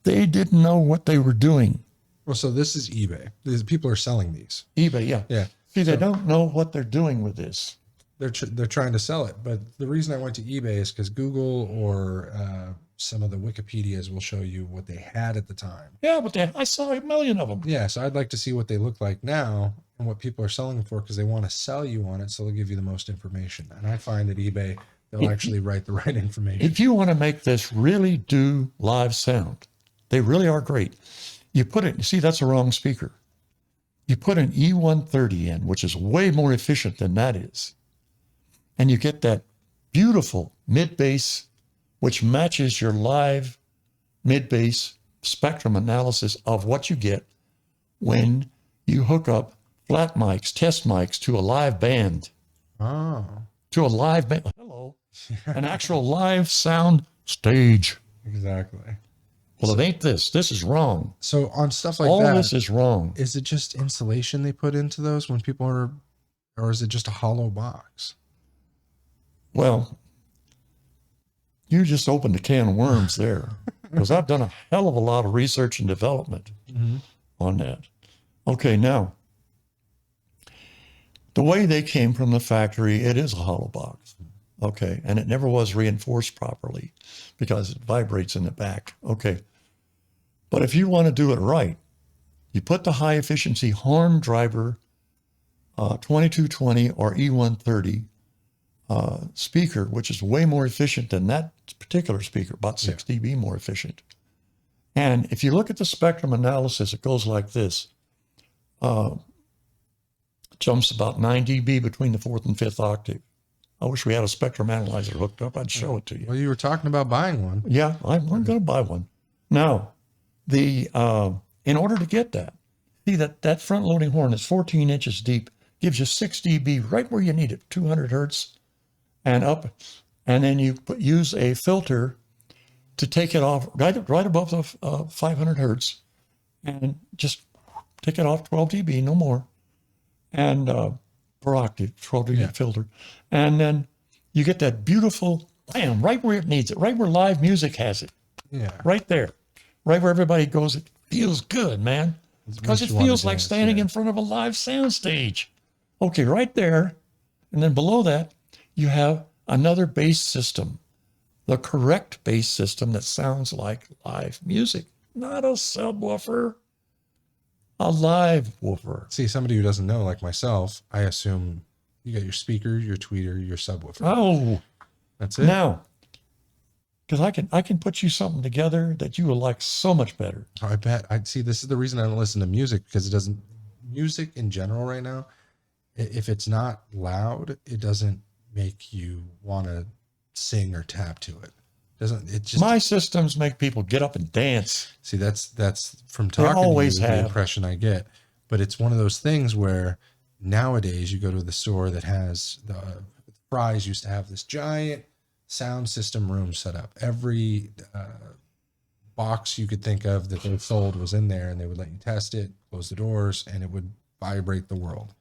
they didn't know what they were doing. Well, so this is eBay. These people are selling these. eBay, yeah. Yeah. See, they don't know what they're doing with this. They're trying to sell it. But the reason I went to eBay is because Google or some of the Wikipedias will show you what they had at the time. Yeah, but I saw a million of them. Yeah, so I'd like to see what they look like now and what people are selling for because they want to sell you on it, so they'll give you the most information. And I find that eBay, they'll actually write the right information. If you want to make this really do live sound, they really are great. You put it, see, that's a wrong speaker. You put an E130 in, which is way more efficient than that is. And you get that beautiful mid-bass, which matches your live mid-bass spectrum analysis of what you get when you hook up flat mics, test mics to a live band. Oh. To a live band. Hello. An actual live sound stage. Exactly. Well, it ain't this. This is wrong. So on stuff like all that, this is wrong. Is it just insulation they put into those when people are, or is it just a hollow box? Well, you just opened a can of worms there because I've done a hell of a lot of research and development on that. Okay, now, the way they came from the factory, it is a hollow box. Okay, and it never was reinforced properly because it vibrates in the back. Okay, but if you want to do it right, you put the high efficiency horn driver 2220 or E130 speaker, which is way more efficient than that particular speaker, about 6 dB more efficient. And if you look at the spectrum analysis, it goes like this. Jumps about 9 dB between the 4th and 5th octave. I wish we had a spectrum analyzer hooked up. I'd show it to you. Well, you were talking about buying one. Yeah, I'm going to buy one. Now, in order to get that, see that front loading horn is 14 inches deep, gives you 6 dB right where you need it, 200 hertz and up. And then you use a filter to take it off right above the 500 hertz and just take it off 12 dB, no more. And per octave, 12 dB filter. And then you get that beautiful bam, right where it needs it, right where live music has it. Yeah. Right there. Right where everybody goes, it feels good, man. Because it feels like standing in front of a live sound stage. Okay, right there. And then below that, you have another bass system. The correct bass system that sounds like live music. Not a subwoofer. A live woofer. See, somebody who doesn't know, like myself, I assume you got your speaker, your tweeter, your subwoofer. Oh. That's it? Now, because I can put you something together that you will like so much better. I bet. I see. This is the reason I don't listen to music, because it doesn't. Music in general right now, if it's not loud, it doesn't make you want to sing or tap to it. Doesn't it? Just my systems make people get up and dance. See, that's from talking to you, the impression I get. But it's one of those things where nowadays you go to the store that has the Fry's used to have this giant sound system room set up. Every box you could think of that they sold was in there, and they would let you test it, close the doors, and it would vibrate the world.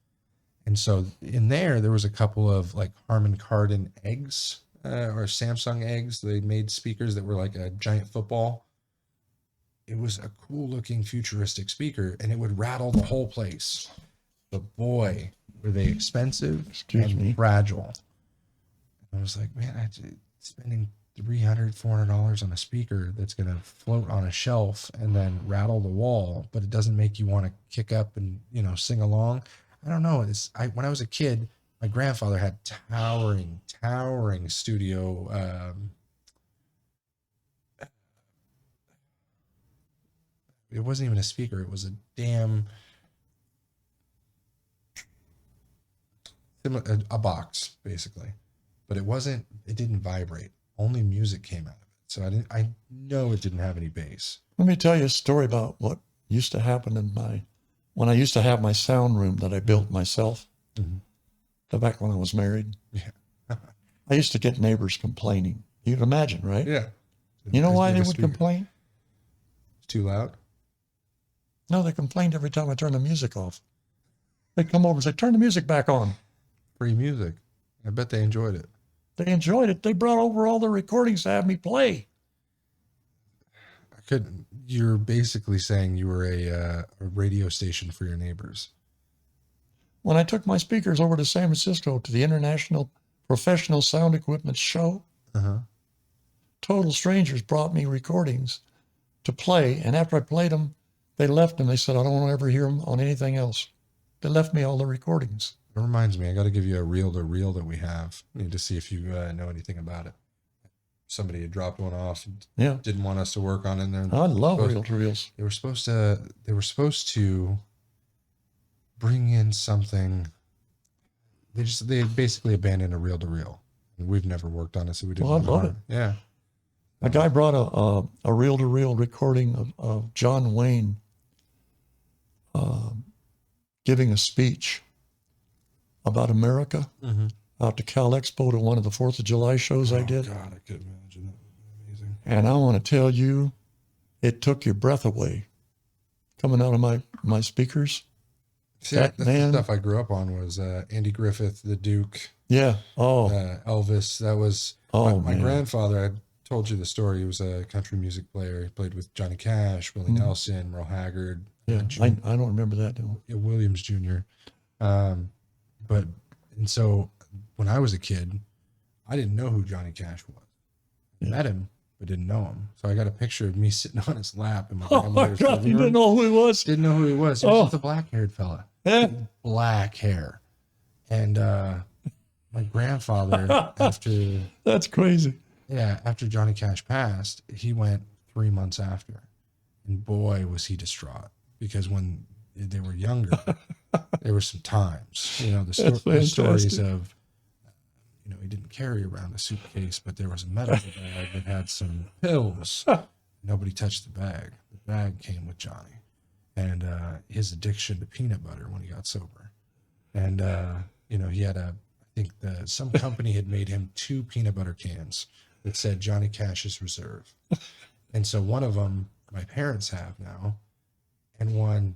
And so in there was a couple of like Harman Kardon eggs or Samsung eggs. They made speakers that were like a giant football. It was a cool looking futuristic speaker, and it would rattle the whole place. But boy, were they expensive and fragile. I was like, man, spending $300-$400 on a speaker that's going to float on a shelf and then rattle the wall, but it doesn't make you want to kick up and, sing along. I don't know. When I was a kid, my grandfather had towering studio. It wasn't even a speaker. It was a damn a box, basically. But it didn't vibrate. Only music came out of it. So I know it didn't have any bass. Let me tell you a story about what used to happen when I used to have my sound room that I built myself, back when I was married. Yeah. I used to get neighbors complaining. You can imagine, right? Yeah. You know why they would complain? It's too loud? No, they complained every time I turned the music off. They'd come over and say, turn the music back on. Free music. I bet they enjoyed it. They enjoyed it. They brought over all the recordings to have me play. You're basically saying you were a radio station for your neighbors. When I took my speakers over to San Francisco to the International Professional Sound Equipment Show, total strangers brought me recordings to play. And after I played them, they left and they said, I don't want to ever hear them on anything else. They left me all the recordings. It reminds me, I got to give you a reel-to-reel that we have. I need to see if you know anything about it. Somebody had dropped one off and didn't want us to work on it. And I love reel-to-reels. They were supposed to bring in something. They basically abandoned a reel-to-reel. And we've never worked on it, so we didn't. Well, I love it. Yeah. A guy brought a reel-to-reel recording of John Wayne giving a speech about America out to Cal Expo to one of the 4th of July shows I did. God, I could imagine. That would be amazing. And I want to tell you, it took your breath away coming out of my speakers. See, that's the stuff I grew up on was Andy Griffith, the Duke. Yeah. Oh. Elvis. That was my grandfather. I told you the story. He was a country music player. He played with Johnny Cash, Willie Nelson, Merle Haggard. Yeah, I don't remember that. Williams Jr. And so when I was a kid, I didn't know who Johnny Cash was. I met him, but didn't know him. So I got a picture of me sitting on his lap in my grandmother's living room. You didn't know who he was? Didn't know who he was. He was just a black-haired fella. Yeah. Black hair. And my grandfather, after... That's crazy. Yeah, after Johnny Cash passed, he went 3 months after. And boy, was he distraught. Because when they were younger, there were some times, the stories of, he didn't carry around a suitcase, but there was a medical bag that had some pills. Nobody touched the bag. The bag came with Johnny and his addiction to peanut butter when he got sober. And, he had some company had made him 2 peanut butter cans that said Johnny Cash's Reserve. And so one of them my parents have now, and one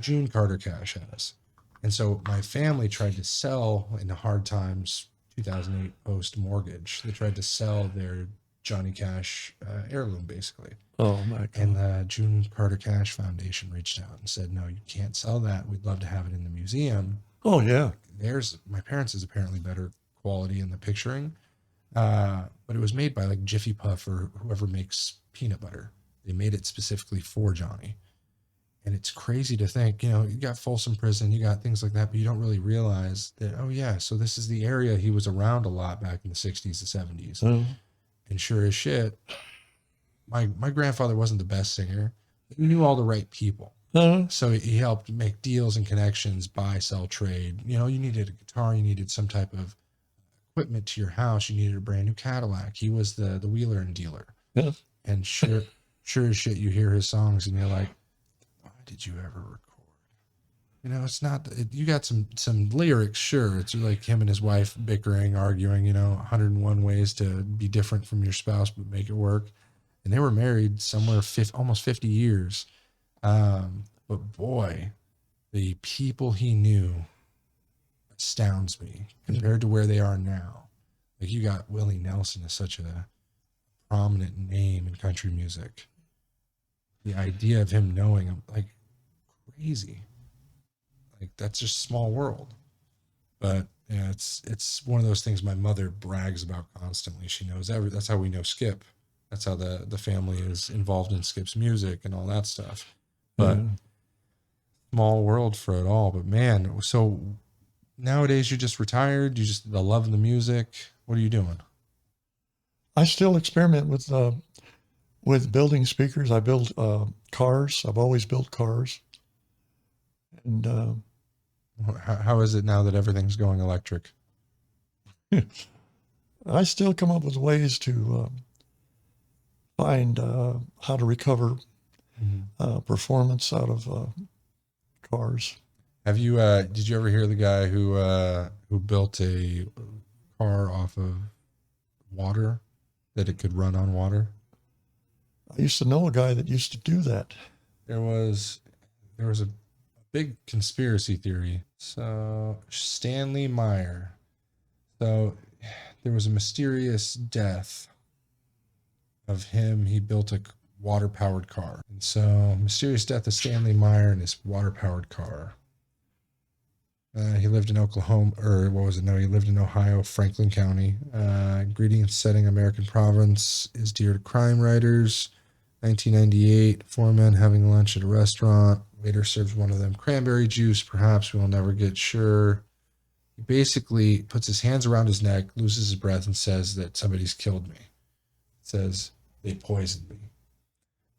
June Carter Cash has. And so my family tried to sell in the hard times, 2008 post-mortgage. They tried to sell their Johnny Cash heirloom, basically. Oh, my God. And the June Carter Cash Foundation reached out and said, no, you can't sell that. We'd love to have it in the museum. Oh, yeah. My parents is apparently better quality in the picturing. But it was made by like Jiffy Puff or whoever makes peanut butter. They made it specifically for Johnny. And it's crazy to think, you got Folsom Prison, you got things like that, but you don't really realize that, oh yeah, so this is the area he was around a lot back in the 60s and 70s. And sure as shit, my grandfather wasn't the best singer. He knew all the right people. So he helped make deals and connections, buy, sell, trade. You needed a guitar, you needed some type of equipment to your house, you needed a brand new Cadillac. He was the wheeler and dealer. Yeah. And sure as shit, you hear his songs and you're like, did you ever record? It's not, you got some lyrics, sure. It's like him and his wife bickering, arguing, 101 ways to be different from your spouse, but make it work. And they were married somewhere almost 50 years. But boy, the people he knew astounds me compared to where they are now. Like you got Willie Nelson as such a prominent name in country music. The idea of him knowing him, like crazy, like that's just small world. But yeah, it's one of those things my mother brags about constantly. She knows that's how we know Skip. That's how the family is involved in Skip's music and all that stuff. But small world for it all. But man, so nowadays you're just retired. You just the love of the music. What are you doing? I still experiment with building speakers. I build cars. I've always built cars. And How is it now that everything's going electric? I still come up with ways to find how to recover performance out of cars. Have you? Did you ever hear the guy who built a car off of water that it could run on water? I used to know a guy that used to do that. There was a big conspiracy theory. So Stanley Meyer. So there was a mysterious death of him. He built a water powered car. And so mysterious death of Stanley Meyer and his water powered car. He lived in Oklahoma, or what was it? No, he lived in Ohio, Franklin County. Greeting setting American province is dear to crime writers. 1998, four men having lunch at a restaurant. Waiter serves one of them cranberry juice. Perhaps we will never get sure. He basically puts his hands around his neck, loses his breath, and says that somebody's killed me. Says they poisoned me.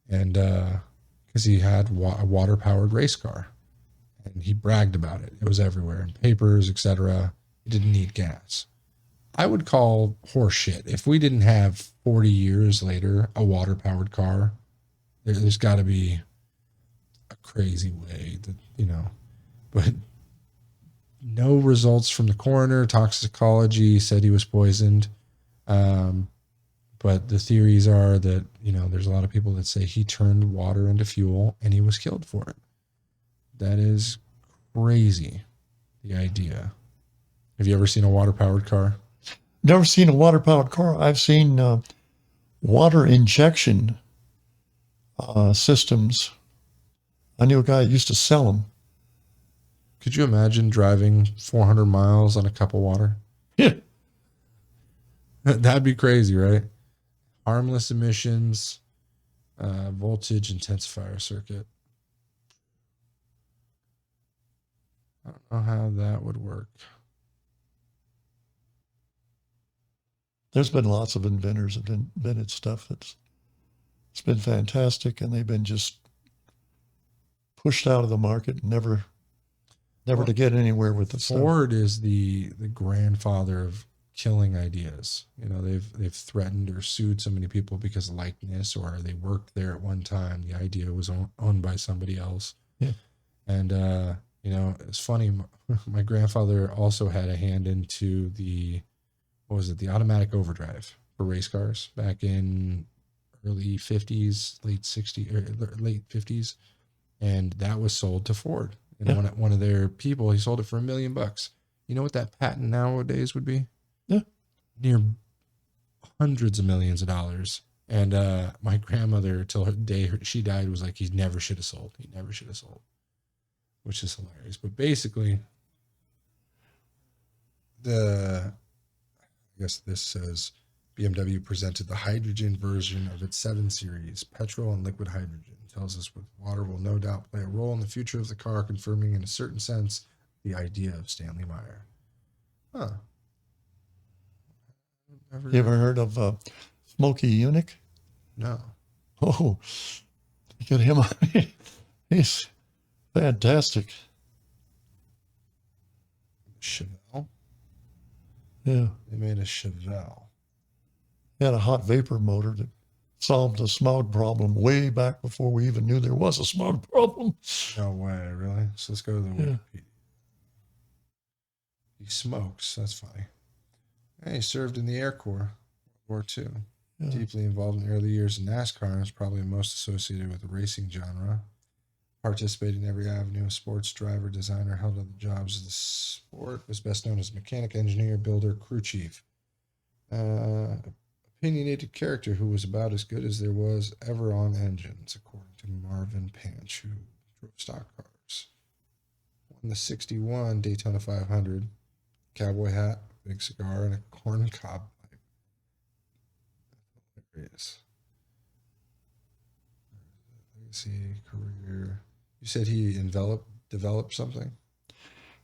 And because he had a water-powered race car. And he bragged about it. It was everywhere in papers, etc. He didn't need gas. I would call horseshit. If we didn't have 40 years later a water-powered car, there's got to be a crazy way that, but no results from the coroner. Toxicology said he was poisoned. But the theories are that, there's a lot of people that say he turned water into fuel and he was killed for it. That is crazy, the idea. Have you ever seen a water-powered car? Never seen a water-powered car. I've seen water injection systems. I knew a guy that used to sell them. Could you imagine driving 400 miles on a cup of water? Yeah. That'd be crazy, right? Harmless emissions, voltage intensifier circuit. I don't know how that would work. There's been lots of inventors that have invented stuff it's been fantastic, and they've been just pushed out of the market, never to get anywhere with the Ford is the grandfather of killing ideas. They've threatened or sued so many people because of likeness, or they worked there at one time. The idea was owned by somebody else. Yeah. And it's funny. My grandfather also had a hand into the automatic overdrive for race cars back in early 50s, late 60s, or late 50s. And that was sold to Ford. And one of their people, he sold it for $1 million. You know what that patent nowadays would be? Yeah. Near hundreds of millions of dollars. And my grandmother, till her day she died, was like, he never should have sold. He never should have sold. Which is hilarious. But basically, I guess this says BMW presented the hydrogen version of its 7 Series, petrol and liquid hydrogen. Tells us with water will no doubt play a role in the future of the car, confirming in a certain sense the idea of Stanley Meyer. Huh. You ever heard of Smokey Eunuch? No. Oh, get him. He's fantastic. Chevelle? Yeah. They made a Chevelle. He had a hot vapor motor that solved the smog problem way back before we even knew there was a smog problem. No way, really? So let's go to the Wikipedia. He smokes. That's funny. And he served in the Air Corps, World War II. Yeah. Deeply involved in early years in NASCAR and is probably most associated with the racing genre. Participated in every avenue of sports, driver, designer, held other jobs of the sport. Was best known as mechanic, engineer, builder, crew chief. Opinionated character who was about as good as there was ever on engines, according to Marvin Panch, who drove stock cars. Won the 61 Daytona 500. Cowboy hat, big cigar, and a corn cob pipe. Hilarious. Legacy, career. You said he developed something?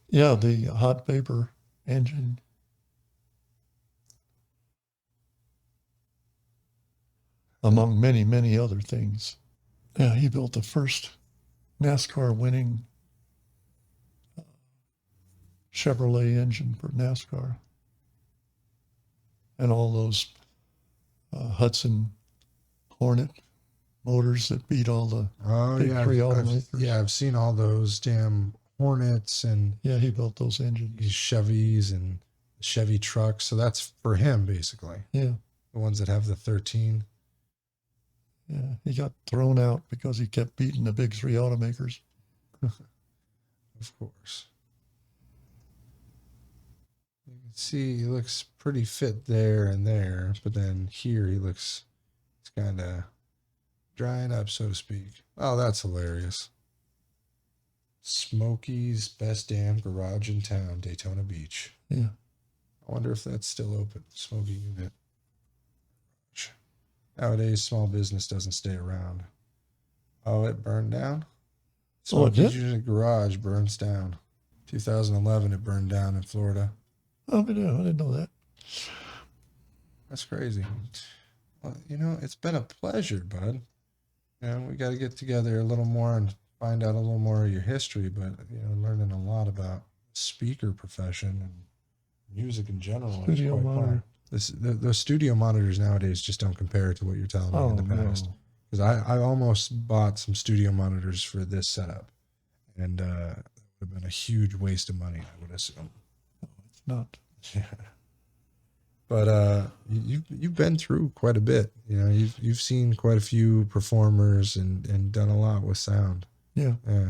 Yeah, the hot vapor engine. Among many, many other things. Yeah, he built the first NASCAR winning Chevrolet engine for NASCAR. And all those Hudson Hornet motors that beat all the big three automakers. I've seen all those damn Hornets and yeah, he built those engines. Chevys and Chevy trucks. So that's for him, basically. Yeah. The ones that have the 13. Yeah, he got thrown out because he kept beating the big three automakers. Of course. You can see he looks pretty fit there and there, but then here he's kind of drying up, so to speak. Oh, that's hilarious. Smokey's best damn garage in town, Daytona Beach. Yeah. I wonder if that's still open. Smokey unit. Nowadays, small business doesn't stay around. Oh, it burned down? Smokey's unit garage burns down. 2011, it burned down in Florida. Oh, I didn't know that. That's crazy. Well, it's been a pleasure, bud. We got to get together a little more and find out a little more of your history, but, learning a lot about the speaker profession and music in general. Studio monitor. The studio monitors nowadays just don't compare to what you're telling me in the past. Because I almost bought some studio monitors for this setup, and it would have been a huge waste of money, I would assume. No, it's not. Yeah. But you've been through quite a bit. You've seen quite a few performers and done a lot with sound. Yeah. Yeah.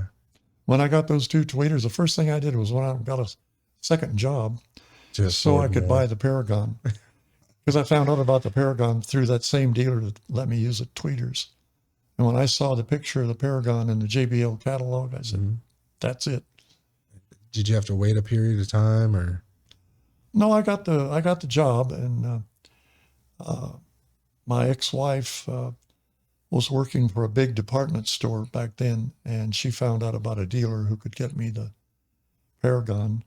When I got those two tweeters, the first thing I did was when I got a second job, just so I could buy the Paragon. Because I found out about the Paragon through that same dealer that let me use the tweeters. And when I saw the picture of the Paragon in the JBL catalog, I said, that's it. Did you have to wait a period of time, or? No, I got the job, and my ex-wife was working for a big department store back then, and she found out about a dealer who could get me the Paragon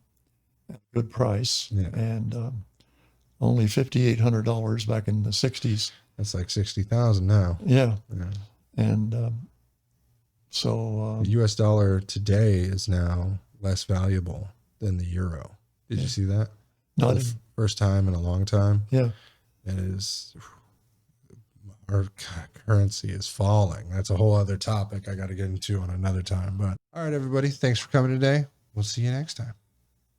at a good price, and only $5,800 back in the 60s. That's like $60,000 now. Yeah. And so... the U.S. dollar today is now less valuable than the euro. Did you see that? No, first time in a long time. Yeah. It is... Our currency is falling. That's a whole other topic I got to get into on another time. But all right, everybody. Thanks for coming today. We'll see you next time.